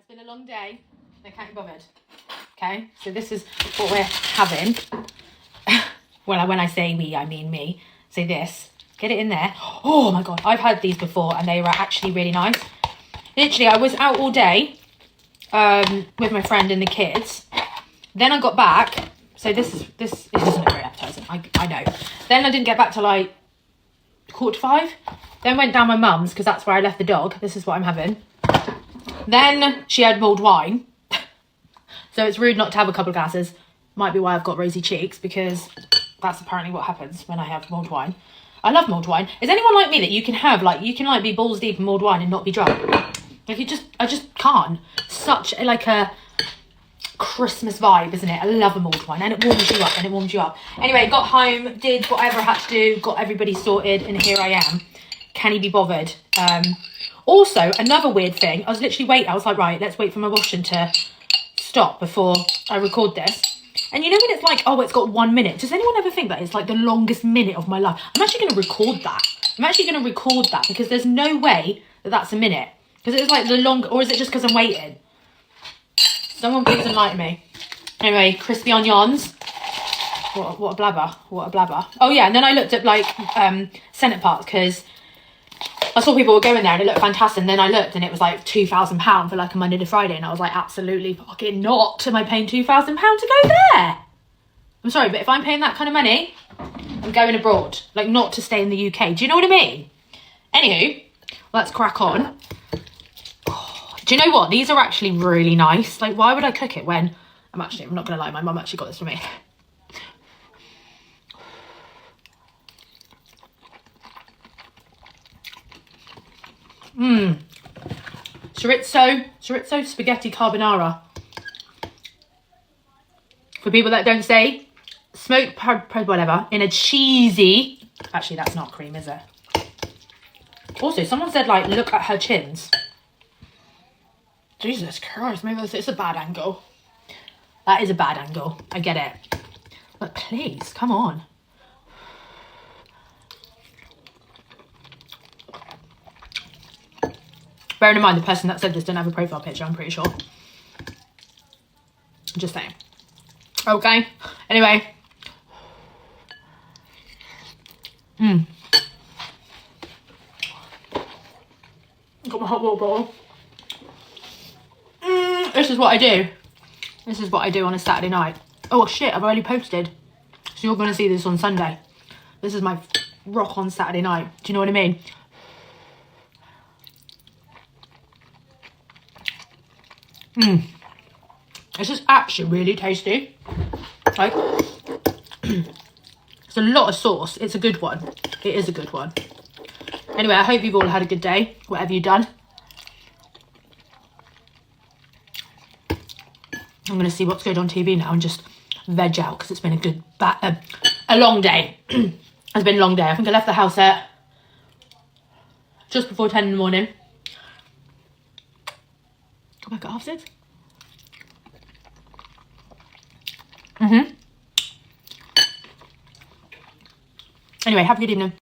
It's been a long day. I can't be bothered. Okay, so this is what we're having. Well, when I say we, I mean me. So this, get it in there. Oh my God, I've had these before and they were actually really nice. Literally, I was out all day with my friend and the kids. Then I got back. So this isn't a great appetizer, I know. Then I didn't get back till like 4:45. Then went down my mum's because that's where I left the dog. This is what I'm having. Then she had mulled wine. So it's rude not to have a couple of glasses. Might be why I've got rosy cheeks, because that's apparently what happens when I have mulled wine. I love mulled wine. Is anyone like me that you can have, like, you can like be balls deep in mulled wine and not be drunk? Like, I just can't. Such like a Christmas vibe, isn't it? I love a mulled wine, and it warms you up, Anyway, got home, did whatever I had to do, got everybody sorted, and here I am. Can he be bothered? Also, another weird thing, I was like, right, let's wait for my washing to stop before I record this. And you know when it's like, oh, it's got 1 minute. Does anyone ever think that it's like the longest minute of my life? I'm actually going to record that. Because there's no way that that's a minute. Because it's like the long, or is it just because I'm waiting? Someone please enlighten me. Anyway, crispy onions. What a blabber. Oh yeah, and then I looked at like Senate Park because I saw people were going there and it looked fantastic. And then I looked and it was like £2,000 for like a Monday to Friday. And I was like, absolutely fucking not. Am I paying £2,000 to go there? I'm sorry, but if I'm paying that kind of money, I'm going abroad. Like, not to stay in the UK. Do you know what I mean? Anywho, let's crack on. Oh, do you know what? These are actually really nice. Like, why would I cook it when... I'm not going to lie. My mum actually got this for me. Chorizo spaghetti carbonara. For people that don't say, smoked whatever in a cheesy. Actually, that's not cream, is it? Also, someone said like, look at her chins. Jesus Christ, maybe it's a bad angle. That is a bad angle. I get it. But please, come on. Bearing in mind, the person that said this didn't have a profile picture, I'm pretty sure. Just saying. Okay. Anyway. Got my hot water bottle. This is what I do. This is what I do on a Saturday night. Oh shit, I've already posted. So you're going to see this on Sunday. This is my rock on Saturday night. Do you know what I mean? It's just actually really tasty. Like, it's a lot of sauce. It's a good one. It is a good one. Anyway, I hope you've all had a good day, whatever you've done. I'm going to see what's good on TV now and just veg out because it's been a long day. It's been a long day. I think I left the house at just before 10 in the morning. Got back at 6:30. Anyway, have a good evening.